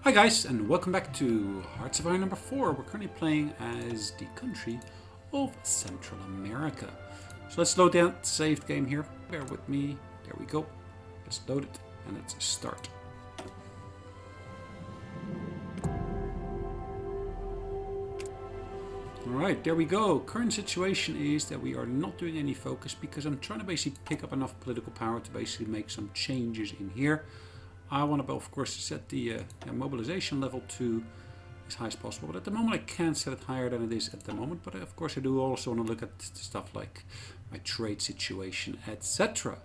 Hi guys, and welcome back to Hearts of Iron number 4. We're currently playing as the country of Central America. So let's load down the saved game here. Bear with me. There we go. Let's load it and let's start. Alright, there we go. Current situation is that we are not doing any focus because I'm trying to basically pick up enough political power to basically make some changes in here. I want to, of course, set the mobilization level to as high as possible. But at the moment, I can't set it higher than it is at the moment. But of course, I do also want to look at stuff like my trade situation, etc.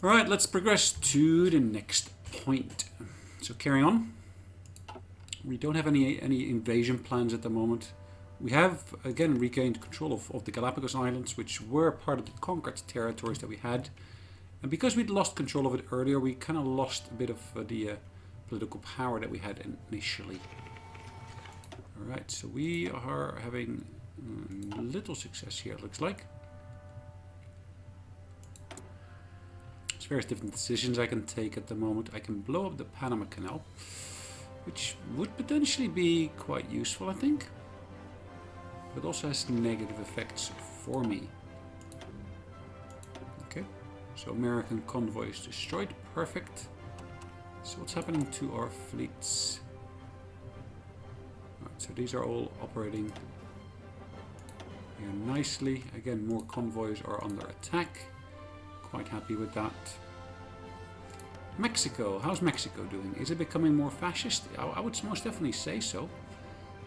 All right, let's progress to the next point. So carrying on. We don't have any invasion plans at the moment. We have, again, regained control of the Galapagos Islands, which were part of the conquered territories that we had. And because we'd lost control of it earlier, we kind of lost a bit of the political power that we had initially. Alright, so we are having little success here, it looks like. There's various different decisions I can take at the moment. I can blow up the Panama Canal, which would potentially be quite useful, I think. But also has negative effects for me. Okay. So American convoy is destroyed. Perfect. So what's happening to our fleets? Right, so these are all operating here nicely. Again, more convoys are under attack. Quite happy with that. Mexico. How's Mexico doing? Is it becoming more fascist? I would most definitely say so.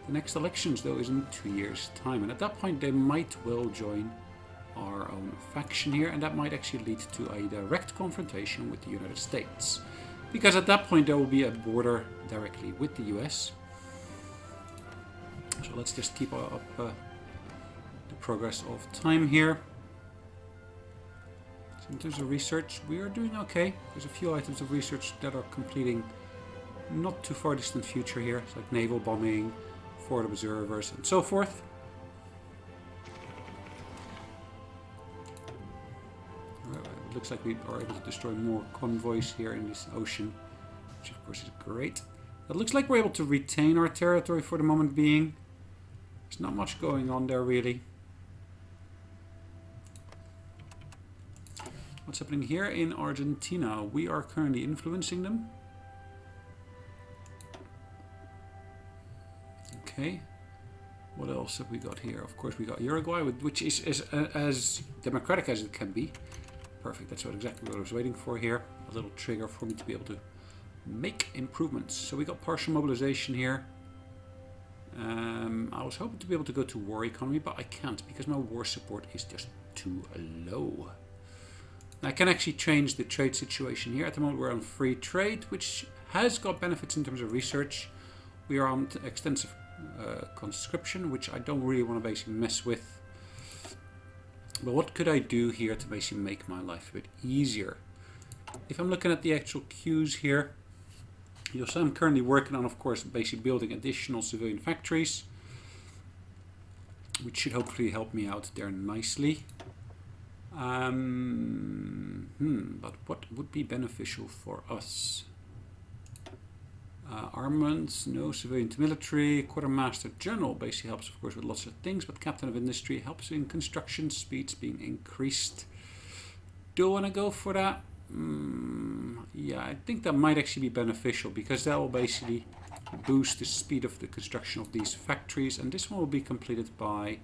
The next elections, though, is in 2 years' time. And at that point, they might well join our own faction here, and that might actually lead to a direct confrontation with the United States, because at that point there will be a border directly with the US. So let's just keep up the progress of time here. So in terms of research, we are doing okay. There's a few items of research that are completing not too far distant future here. It's like naval bombing, forward observers, and so forth. It looks like we are able to destroy more convoys here in this ocean, which of course is great. It looks like we're able to retain our territory for the moment being. There's not much going on there really. What's happening here in Argentina? We are currently influencing them. Okay. What else have we got here? Of course we got Uruguay, which is as democratic as it can be. Perfect, that's exactly what I was waiting for here. A little trigger for me to be able to make improvements. So we got partial mobilization here. I was hoping to be able to go to war economy, but I can't because my war support is just too low. Now I can actually change the trade situation here. At the moment we're on free trade, which has got benefits in terms of research. We are on extensive conscription, which I don't really want to basically mess with. But what could I do here to basically make my life a bit easier? If I'm looking at the actual queues here, you'll see I'm currently working on, of course, basically building additional civilian factories, which should hopefully help me out there nicely. But what would be beneficial for us? Armaments, no. Civilian to military. Quartermaster General basically helps, of course, with lots of things, but Captain of Industry helps in construction speeds being increased. Do I want to go for that? Yeah, I think that might actually be beneficial because that will basically boost the speed of the construction of these factories, and this one will be completed by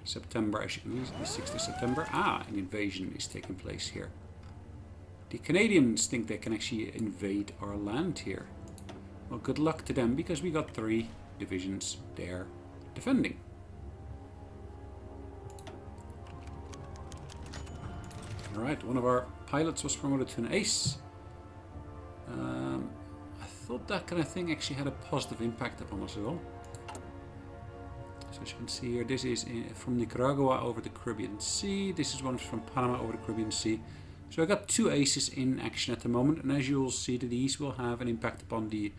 September, as you can see, the 6th of September. An invasion is taking place here. The Canadians think they can actually invade our land here. Well, good luck to them because we got 3 divisions there defending. Alright, one of our pilots was promoted to an ace. I thought that kind of thing actually had a positive impact upon us as well. So as you can see here, this is from Nicaragua over the Caribbean Sea. This is one from Panama over the Caribbean Sea. So I got 2 aces in action at the moment, and as you will see, these will have an impact upon the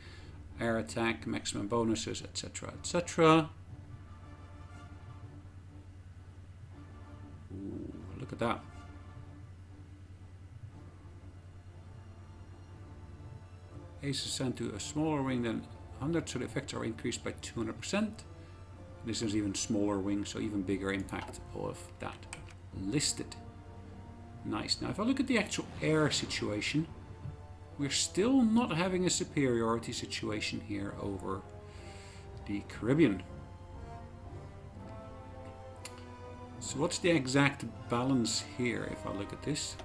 air attack, maximum bonuses, etc., etc. Ooh, look at that. Ace is assigned to a smaller wing than 100, so the effects are increased by 200%. This is even smaller wing, so even bigger impact of that listed. Nice. Now if I look at the actual air situation, we're still not having a superiority situation here over the Caribbean. So what's the exact balance here if I look at this?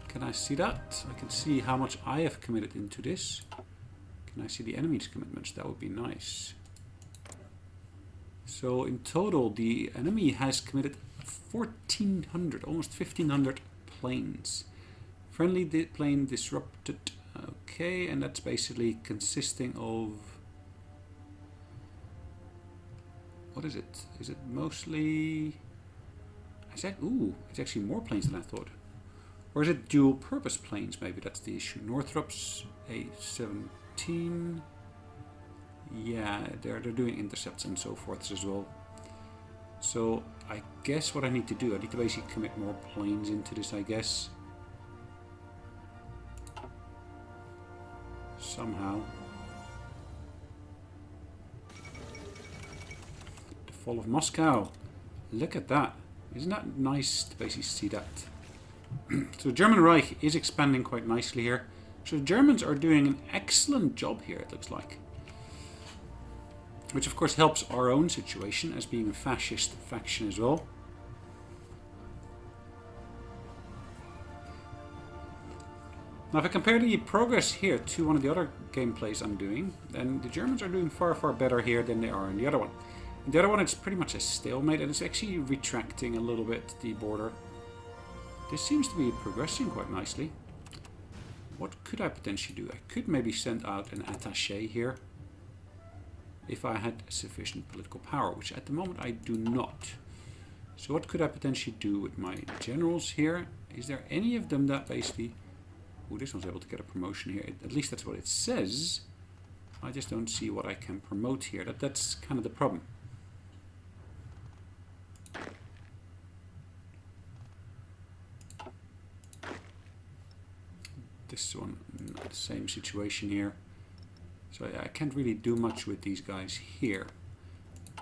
Can I see that? I can see how much I have committed into this. Can I see the enemy's commitments? That would be nice. So in total, the enemy has committed 1,400, almost 1,500 planes. Friendly plane disrupted. Okay, and that's basically consisting of... What is it? Is it mostly... Ooh, it's actually more planes than I thought. Or is it dual purpose planes? Maybe that's the issue. Northrop's A-17. Yeah, they're doing intercepts and so forth as well. So I guess what I need to do, I need to basically commit more planes into this, I guess. Somehow. The fall of Moscow. Look at that. Isn't that nice to basically see that? So the German Reich is expanding quite nicely here. So the Germans are doing an excellent job here, it looks like. Which of course helps our own situation as being a fascist faction as well. Now if I compare the progress here to one of the other gameplays I'm doing, then the Germans are doing far, far better here than they are in the other one. In the other one it's pretty much a stalemate and it's actually retracting a little bit the border. This seems to be progressing quite nicely. What could I potentially do? I could maybe send out an attaché here. If I had sufficient political power, which at the moment I do not. So what could I potentially do with my generals here? Is there any of them that basically... Oh, this one's able to get a promotion here. At least that's what it says. I just don't see what I can promote here. That's kind of the problem. This one, not the same situation here. So I can't really do much with these guys here.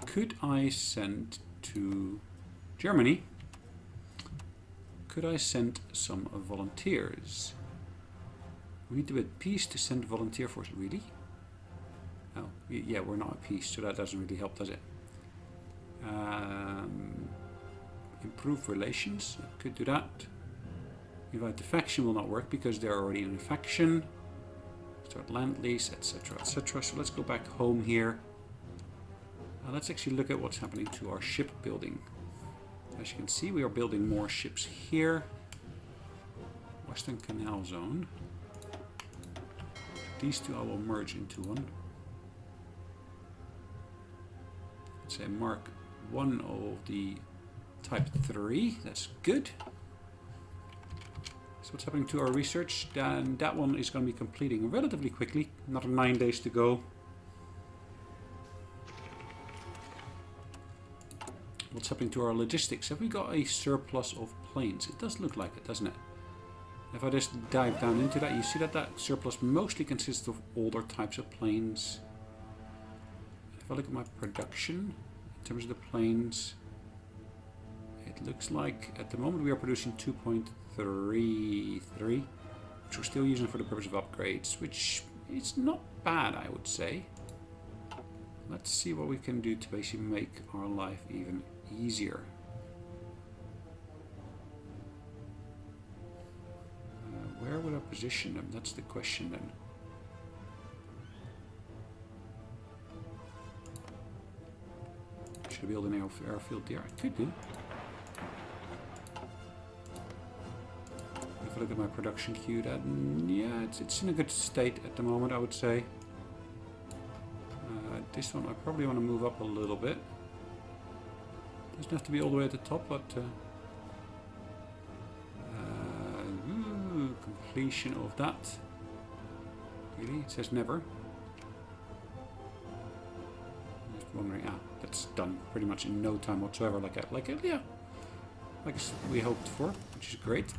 Could I send to Germany? Could I send some volunteers? We need to be at peace to send volunteer force. Really? Oh, yeah, we're not at peace, so that doesn't really help, does it? Improve relations. I could do that. Invite the faction will not work because they're already in a faction. Start land lease, etc., etc. So let's go back home here. Let's actually look at what's happening to our shipbuilding. As you can see, we are building more ships here. Western Canal Zone. These two I will merge into one. Let's say mark one of the type 3. That's good. So what's happening to our research? Then that one is going to be completing relatively quickly. Another 9 days to go. What's happening to our logistics? Have we got a surplus of planes? It does look like it, doesn't it? If I just dive down into that, you see that that surplus mostly consists of older types of planes. If I look at my production, in terms of the planes, it looks like at the moment we are producing 2.33, which we're still using for the purpose of upgrades, which is not bad, I would say. Let's see what we can do to basically make our life even easier. Where would I position them? That's the question then. Should I build an airfield there? I could do. If I look at my production queue, that yeah, it's in a good state at the moment, I would say. This one I probably want to move up a little bit. Doesn't have to be all the way at the top, but completion of that. Really? It says never. Just wondering. That's done pretty much in no time whatsoever. Like we hoped for, which is great.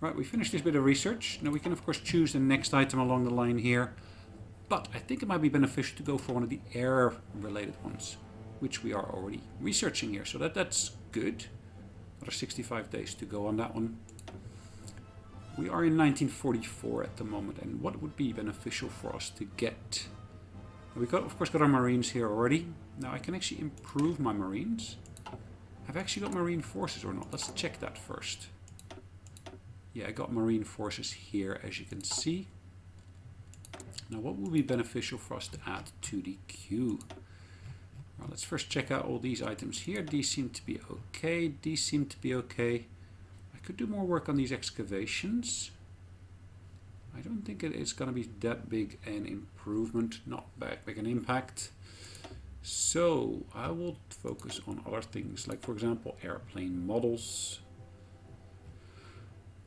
Right, we finished this bit of research. Now we can of course choose the next item along the line here. But I think it might be beneficial to go for one of the air related ones, which we are already researching here. So that's good. Another 65 days to go on that one. We are in 1944 at the moment, and what would be beneficial for us to get? We got, of course, got our Marines here already. Now I can actually improve my Marines. Have I actually got Marine forces or not? Let's check that first. Yeah, I got Marine forces here, as you can see. Now what would be beneficial for us to add to the queue? Well, let's first check out all these items here. These seem to be okay. These seem to be okay. I could do more work on these excavations. I don't think it is going to be that big an improvement, not that big an impact. So I will focus on other things, like for example airplane models.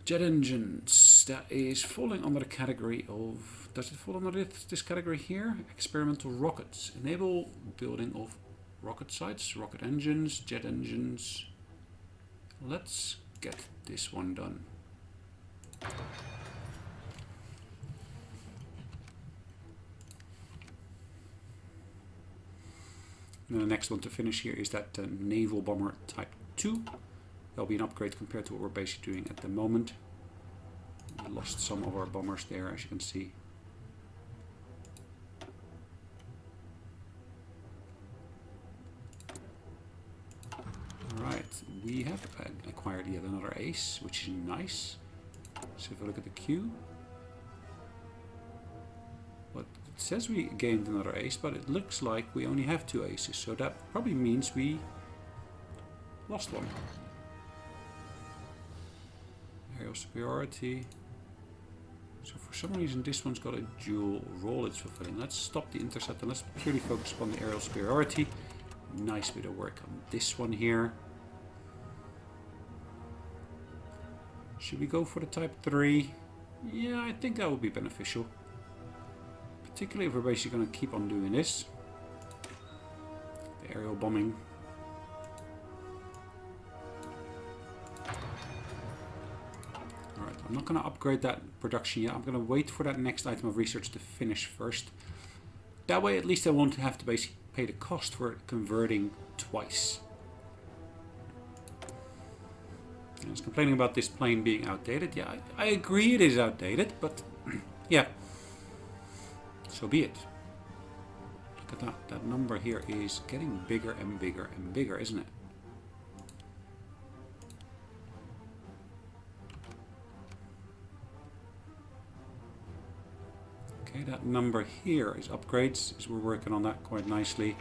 Jet engines, that is falling under the category of, does it fall under this category here? Experimental rockets. Enable building of rocket sites, rocket engines, jet engines. Let's get this one done. And the next one to finish here is that naval bomber type 2. That'll be an upgrade compared to what we're basically doing at the moment. We lost some of our bombers there, as you can see. Alright, we have acquired yet another ace, which is nice. So if we look at the queue, well, it says we gained another ace, but it looks like we only have 2 aces, so that probably means we lost one. Aerial superiority. So for some reason this one's got a dual role it's fulfilling. Let's stop the intercept and let's purely focus upon the aerial superiority. Nice bit of work on this one here. Should we go for the type 3? Yeah, I think that would be beneficial. Particularly if we're basically going to keep on doing this. The aerial bombing. Alright, I'm not going to upgrade that production yet. I'm going to wait for that next item of research to finish first. That way at least I won't have to basically pay the cost for converting twice. I was complaining about this plane being outdated. Yeah, I agree it is outdated, but yeah, so be it. Look at that. That number here is getting bigger and bigger and bigger, isn't it? Okay, that number here is upgrades, as we're working on that quite nicely.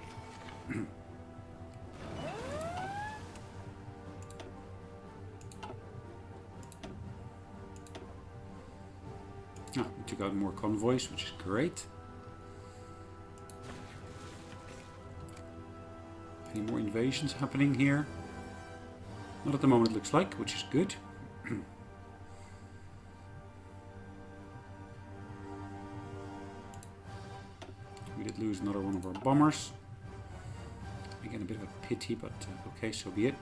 Ah, we took out more convoys, which is great. Any more invasions happening here? Not at the moment, it looks like, which is good. We did lose another one of our bombers. Again, a bit of a pity, but okay, so be it.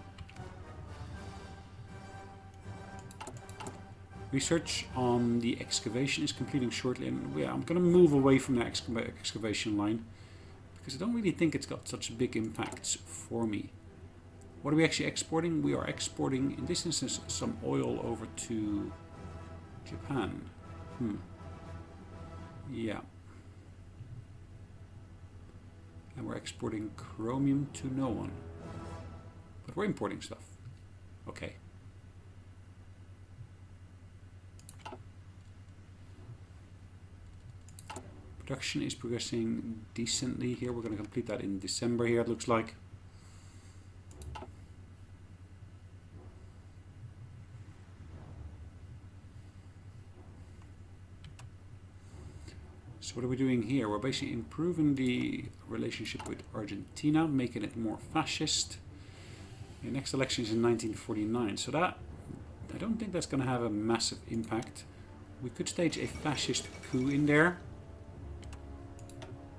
Research on the excavation is completing shortly, and yeah, I'm going to move away from the excavation line because I don't really think it's got such big impacts for me. What are we actually exporting? We are exporting, in this instance, some oil over to Japan. Yeah. And we're exporting chromium to no one. But we're importing stuff. Okay. Production is progressing decently here. We're going to complete that in December here, it looks like. So what are we doing here? We're basically improving the relationship with Argentina, making it more fascist. The next election is in 1949, so that, I don't think that's going to have a massive impact. We could stage a fascist coup in there.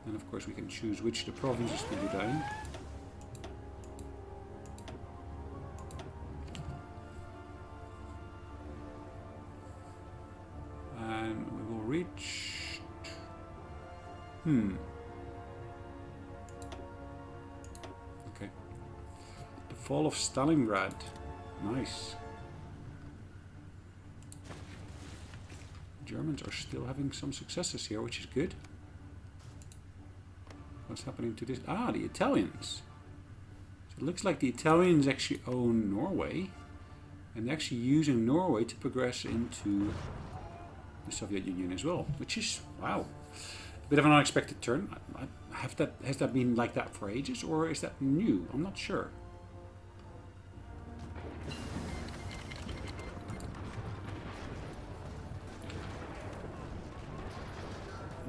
And of course we can choose which of the provinces to do that in. Okay. The fall of Stalingrad. Nice. Germans are still having some successes here, which is good. What's happening to this? Ah, the Italians. So it looks like the Italians actually own Norway. And they're actually using Norway to progress into the Soviet Union as well. Which is, wow, a bit of an unexpected turn. Has that been like that for ages, or is that new? I'm not sure.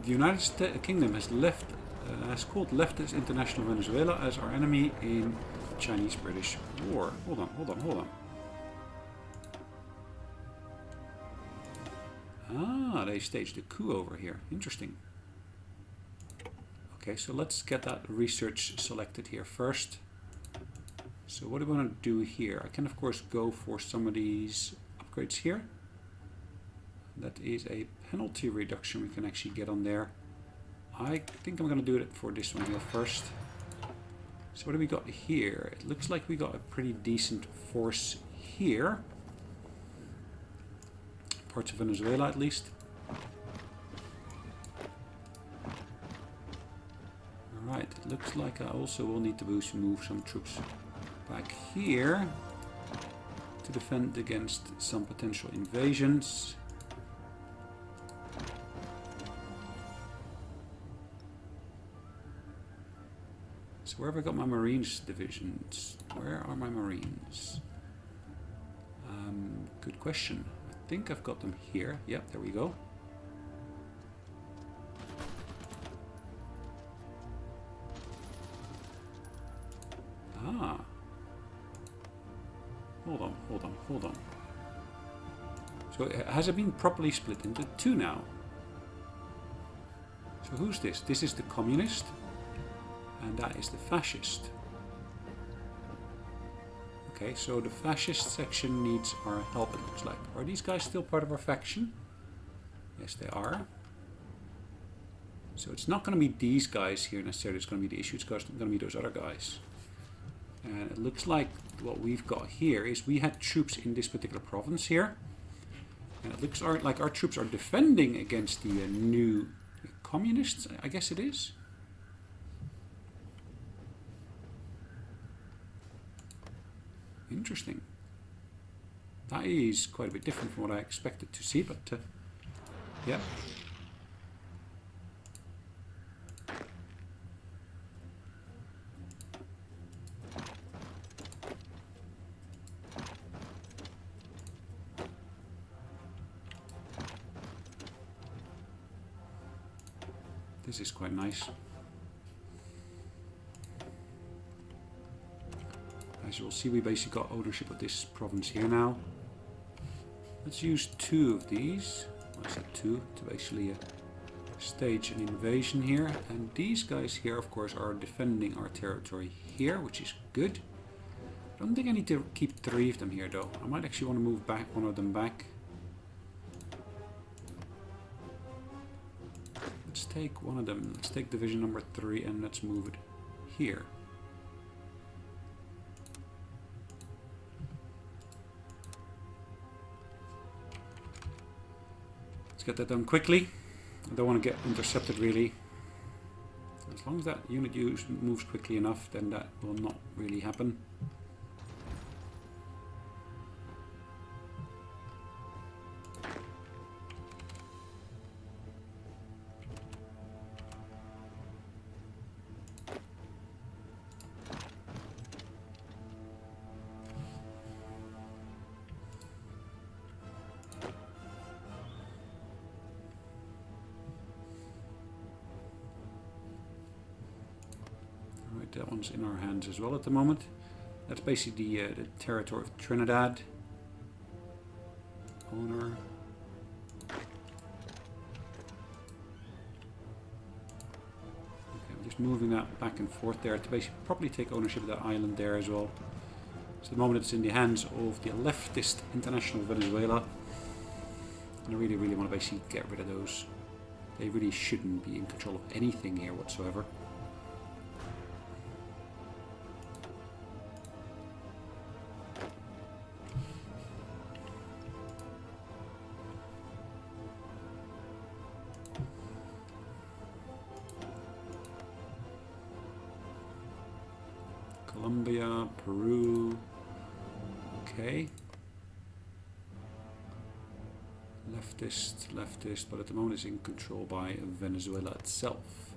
The United Kingdom has called leftist International Venezuela as our enemy in the Chinese-British War. Hold on. Ah, they staged a coup over here. Interesting. Okay, so let's get that research selected here first. So what do we want to do here? I can of course go for some of these upgrades here. That is a penalty reduction we can actually get on there. I think I'm going to do it for this one here first. So what do we got here? It looks like we got a pretty decent force here. Parts of Venezuela at least. Alright, it looks like I also will need to move some troops back here to defend against some potential invasions. So where have I got my Marines divisions? Where are my Marines? Good question. I think I've got them here. Yep, there we go. Ah. Hold on. So has it been properly split into two now? So who's this? This is the communist. And that is the fascist. Okay, so the fascist section needs our help, it looks like. Are these guys still part of our faction? Yes, they are. So it's not going to be these guys here necessarily. It's going to be the issue. It's going to be those other guys. And it looks like what we've got here is we had troops in this particular province here. And it looks like our troops are defending against the new communists, I guess it is. Interesting. That is quite a bit different from what I expected to see, but yeah. This is quite nice. As you'll see, we basically got ownership of this province here now. Let's use two of these. I said two to basically stage an invasion here. And these guys here, of course, are defending our territory here, which is good. I don't think I need to keep three of them here, though. I might actually want to move back one of them back. Let's take one of them. Let's take division number 3 and let's move it here. Get that done quickly. I don't want to get intercepted really. As long as that unit moves quickly enough, then that will not really happen. That one's in our hands as well at the moment. That's basically the territory of Trinidad. Owner. Okay, I'm just moving that back and forth there to basically properly take ownership of that island there as well. So at the moment it's in the hands of the leftist International Venezuela. And I really want to basically get rid of those They really shouldn't be in control of anything here whatsoever. Colombia, Peru, okay. Leftist, but at the moment is in control by Venezuela itself.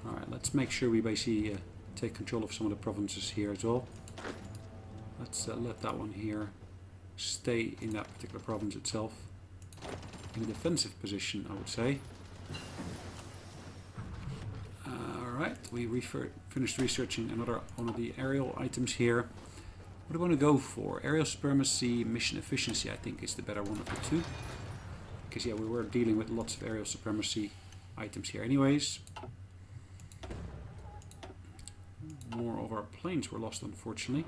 Alright, let's make sure we basically take control of some of the provinces here as well. Let's let that one here stay in that particular province itself. In a defensive position, I would say. Alright, we finished researching another one of the aerial items here. What do we want to go for? Aerial supremacy, mission efficiency, I think is the better one of the two. Because yeah, we were dealing with lots of aerial supremacy items here anyways. More of our planes were lost, unfortunately.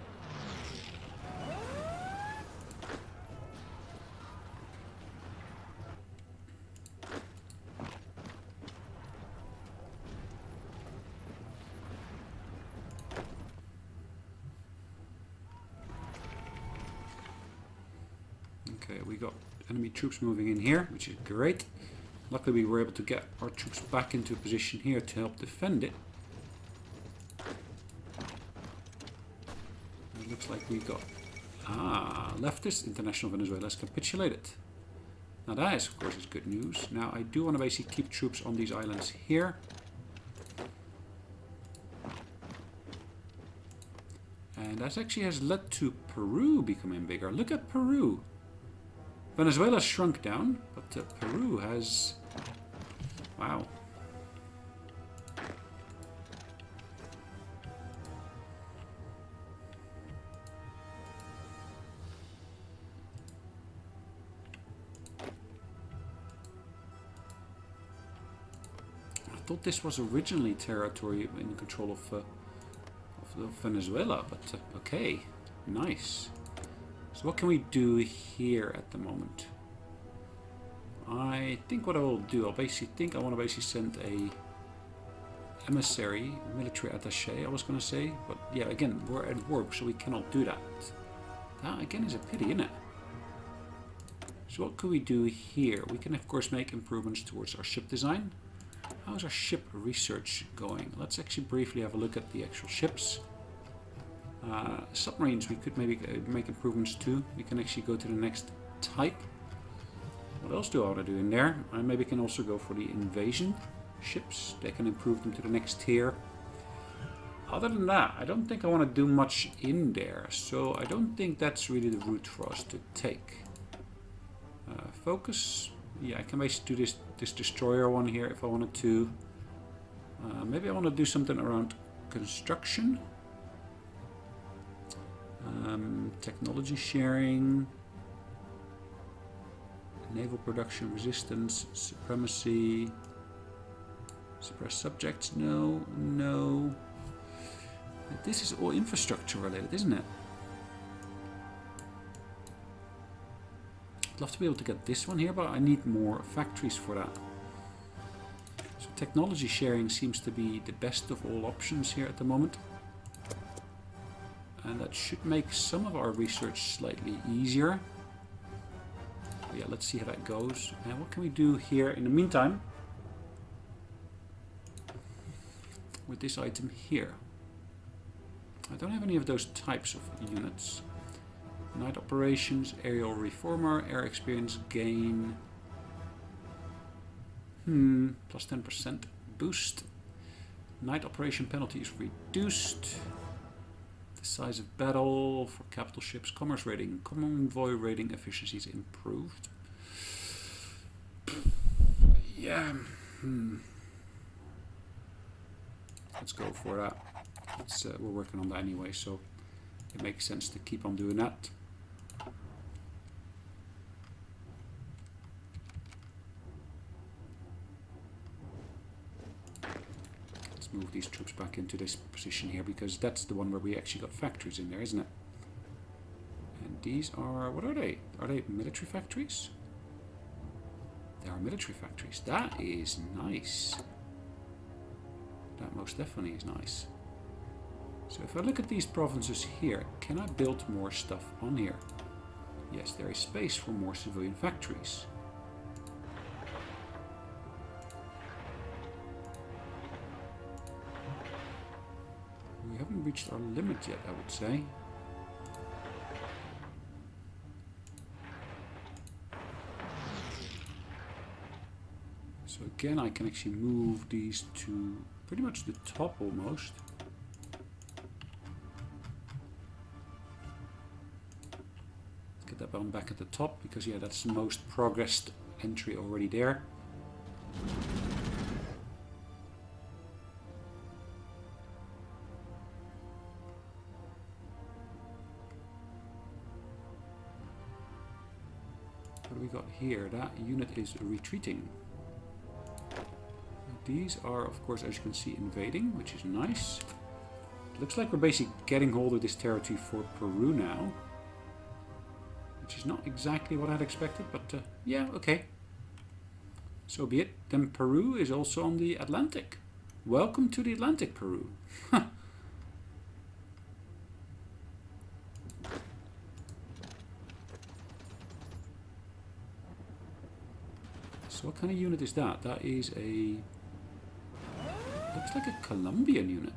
Okay, we got enemy troops moving in here, which is great. Luckily we were able to get our troops back into a position here to help defend it. It looks like we got... leftist International Venezuela has capitulated. Now that is, of course, is good news. Now I do want to basically keep troops on these islands here. And that actually has led to Peru becoming bigger. Look at Peru. Venezuela shrunk down, but Peru has... Wow. I thought this was originally territory in control of Venezuela, but okay, nice. So what can we do here at the moment? I think what I will do, I want to basically send a emissary, military attaché, I was going to say. But yeah, again, we're at war, so we cannot do that. That again is a pity, isn't it? So what could we do here? We can of course make improvements towards our ship design. How's our ship research going? Let's actually briefly have a look at the actual ships. Submarines we could maybe make improvements to. We can actually go to the next type. What else do I want to do in there? I maybe can also go for the invasion ships. They can improve them to the next tier. Other than that, I don't think I want to do much in there. So I don't think that's really the route for us to take. Focus. Yeah, I can basically do this destroyer one here if I wanted to. Maybe I want to do something around construction. Technology sharing, naval production, resistance, supremacy, suppress subjects, no. This is all infrastructure related, isn't it? I'd love to be able to get this one here, but I need more factories for that. So technology sharing seems to be the best of all options here at the moment. And that should make some of our research slightly easier. But yeah, let's see how that goes. And what can we do here in the meantime with this item here? I don't have any of those types of units. Night operations, aerial reformer, air experience gain. Plus 10% boost. Night operation penalty is reduced. Size of battle for capital ships, commerce rating, convoy rating efficiency is improved. Yeah. Let's go for that. We're working on that anyway, so it makes sense to keep on doing that. move these troops back into this position here, because that's the one where we actually got factories in there, isn't it? And these are, what are they? Are they military factories? They are military factories. That is nice. That most definitely is nice. So if I look at these provinces here, can I build more stuff on here? Yes, there is space for more civilian factories. We haven't reached our limit yet, I would say. So again, I can actually move these to pretty much the top almost. Let's get that one back at the top, because yeah, that's the most progressed entry already there. What do we got here? That unit is retreating. These are, of course, as you can see, invading, which is nice. It looks like we're basically getting hold of this territory for Peru now, which is not exactly what I'd expected, but yeah, okay. So be it. Then Peru is also on the Atlantic. Welcome to the Atlantic, Peru. So what kind of unit is that? That is a... looks like a Colombian unit.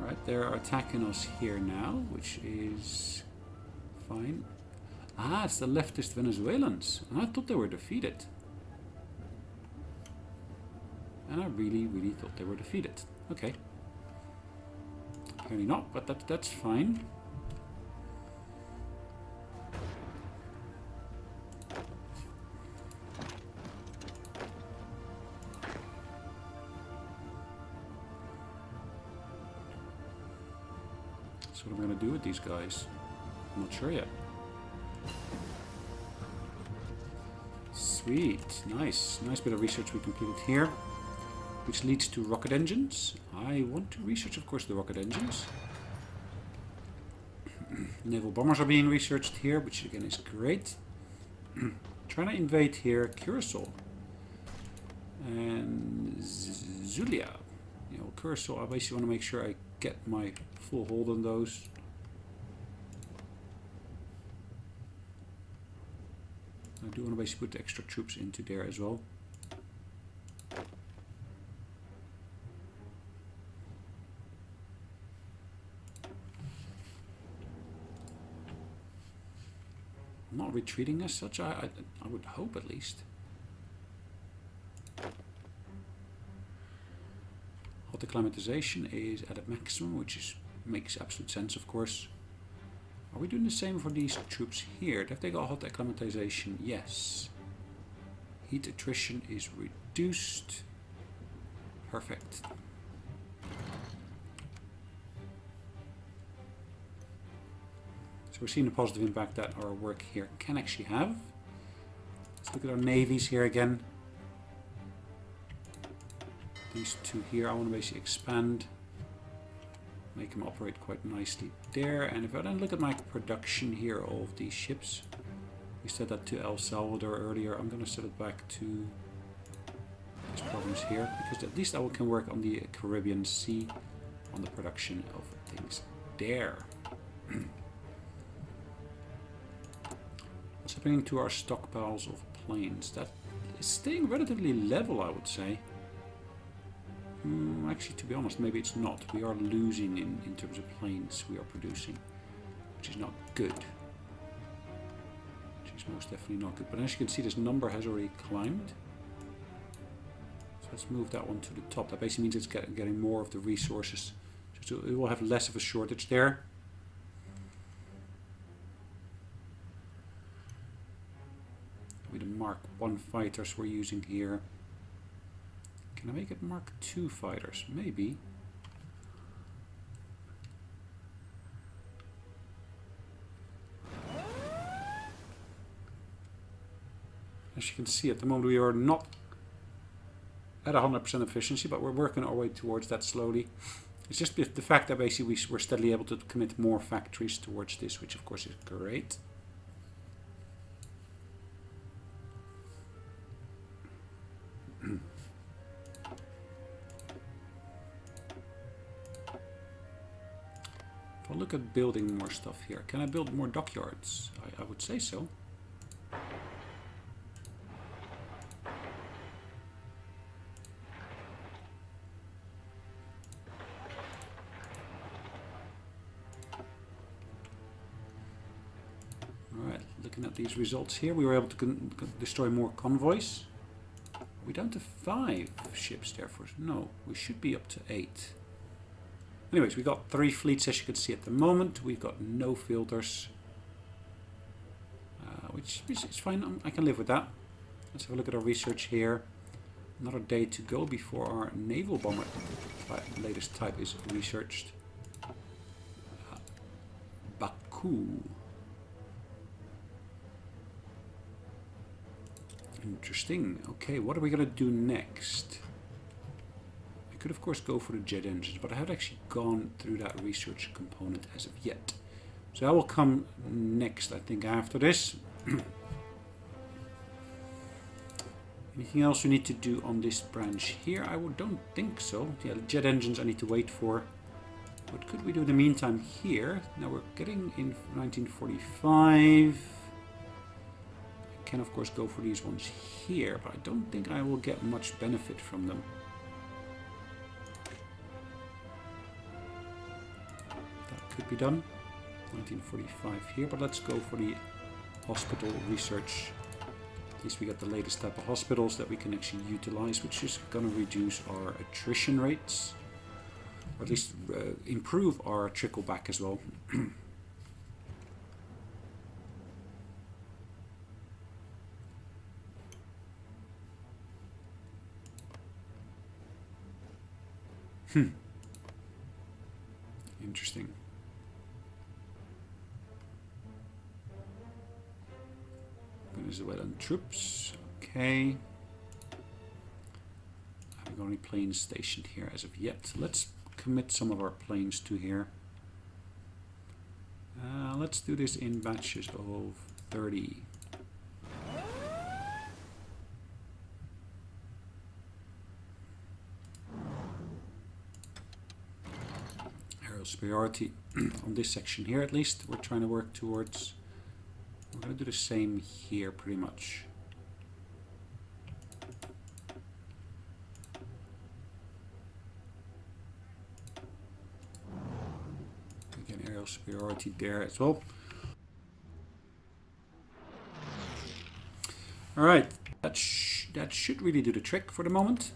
Alright, they're attacking us here now, which is fine. Ah, it's the leftist Venezuelans. I thought they were defeated. And I really, really thought they were defeated. Okay. Apparently not, but that's fine. So what am I going to do with these guys? I'm not sure yet. Sweet, nice. Nice bit of research we completed here, which leads to rocket engines. I want to research, of course, the rocket engines. Naval bombers are being researched here, which again is great. Trying to invade here Curacao and Zulia. You know, Curacao, I basically want to make sure I get my full hold on those. I do want to basically put the extra troops into there as well. I'm not retreating as such, I would hope at least. Hot acclimatization is at a maximum, which makes absolute sense, of course. Are we doing the same for these troops here? Have they got hot acclimatization? Yes. Heat attrition is reduced. Perfect. So we're seeing the positive impact that our work here can actually have. Let's look at our navies here again. These two here, I want to basically expand. Make them operate quite nicely there. And if I then look at my production here of these ships, we set that to El Salvador earlier. I'm going to set it back to this province here, because at least I can work on the Caribbean Sea on the production of things there. What's happening to our stockpiles of planes? That is staying relatively level, I would say. Actually, to be honest, maybe it's not. We are losing in terms of planes we are producing, which is not good. Which is most definitely not good. But as you can see, this number has already climbed. So let's move that one to the top. That basically means it's getting more of the resources. So it will have less of a shortage there. Mark 1 fighters we're using here. Can I make it Mark 2 fighters? Maybe. As you can see, at the moment we are not at 100% efficiency, but we're working our way towards that slowly. It's just the fact that basically we're steadily able to commit more factories towards this, which of course is great. If I look at building more stuff here, can I build more dockyards? I would say so. Looking at these results here, we were able to destroy more convoys. We're down to 5 ships, therefore. No, we should be up to 8. Anyways, we got 3 fleets, as you can see at the moment. We've got no filters, which is fine. I can live with that. Let's have a look at our research here. Another day to go before our naval bomber latest type is researched. Baku. Interesting. Okay, what are we going to do next? I could of course go for the jet engines, but I haven't actually gone through that research component as of yet. So that will come next, I think, after this. Anything else we need to do on this branch here? I don't think so. Yeah, the jet engines I need to wait for. What could we do in the meantime here? Now we're getting in 1945. Can of course go for these ones here, but I don't think I will get much benefit from them. That could be done. 1945 here, but let's go for the hospital research. At least we got the latest type of hospitals that we can actually utilize, which is going to reduce our attrition rates, or at least improve our trickle back as well. Interesting. Venezuelan troops. Okay. I haven't got any planes stationed here as of yet. Let's commit some of our planes to here. Let's do this in batches of 30. Superiority on this section here, at least we're trying to work towards. We're going to do the same here pretty much. Again, aerial superiority there as well. Alright, that should really do the trick for the moment.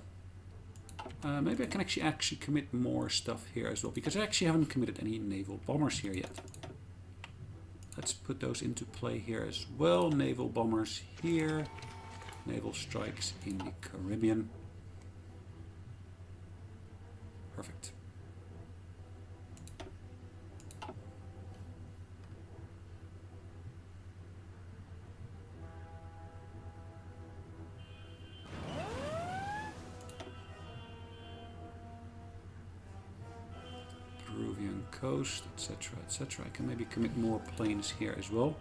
Maybe I can actually commit more stuff here as well, because I actually haven't committed any naval bombers here yet. Let's put those into play here as well. Naval bombers here. Naval strikes in the Caribbean. Perfect. Coast, etc., etc. I can maybe commit more planes here as well.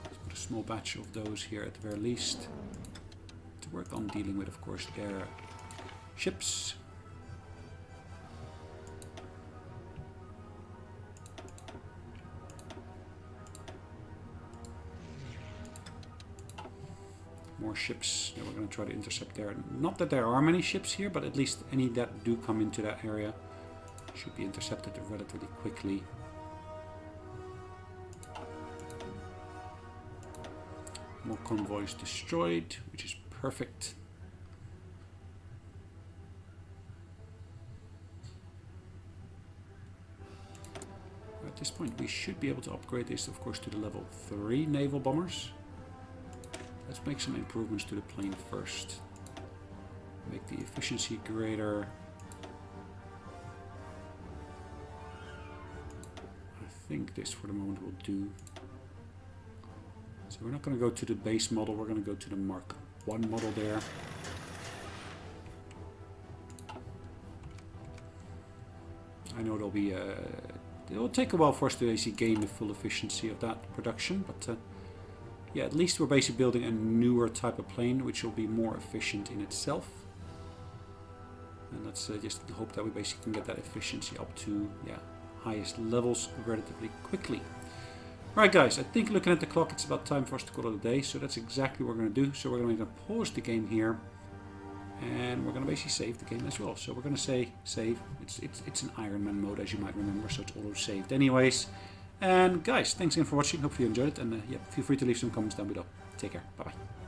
Let's put a small batch of those here at the very least to work on dealing with, of course, their ships. More ships that we're going to try to intercept there. Not that there are many ships here, but at least any that do come into that area should be intercepted relatively quickly. More convoys destroyed, which is perfect. At this point we should be able to upgrade this, of course, to the level 3 naval bombers. Let's make some improvements to the plane first. Make the efficiency greater. I think this for the moment will do. So we're not going to go to the base model, we're going to go to the Mark 1 model there. I know there'll be it'll take a while for us to basically gain the full efficiency of that production, but yeah, at least we're basically building a newer type of plane which will be more efficient in itself. And let's just hope that we basically can get that efficiency up to highest levels relatively quickly. Alright guys, I think looking at the clock it's about time for us to call it a day, so that's exactly what we're going to do. So we're going to pause the game here. And we're going to basically save the game as well. So we're going to say save. It's an Iron Man mode, as you might remember, so it's auto saved anyways. And guys, thanks again for watching. Hopefully you enjoyed it. And yeah, feel free to leave some comments down below. Take care. Bye bye.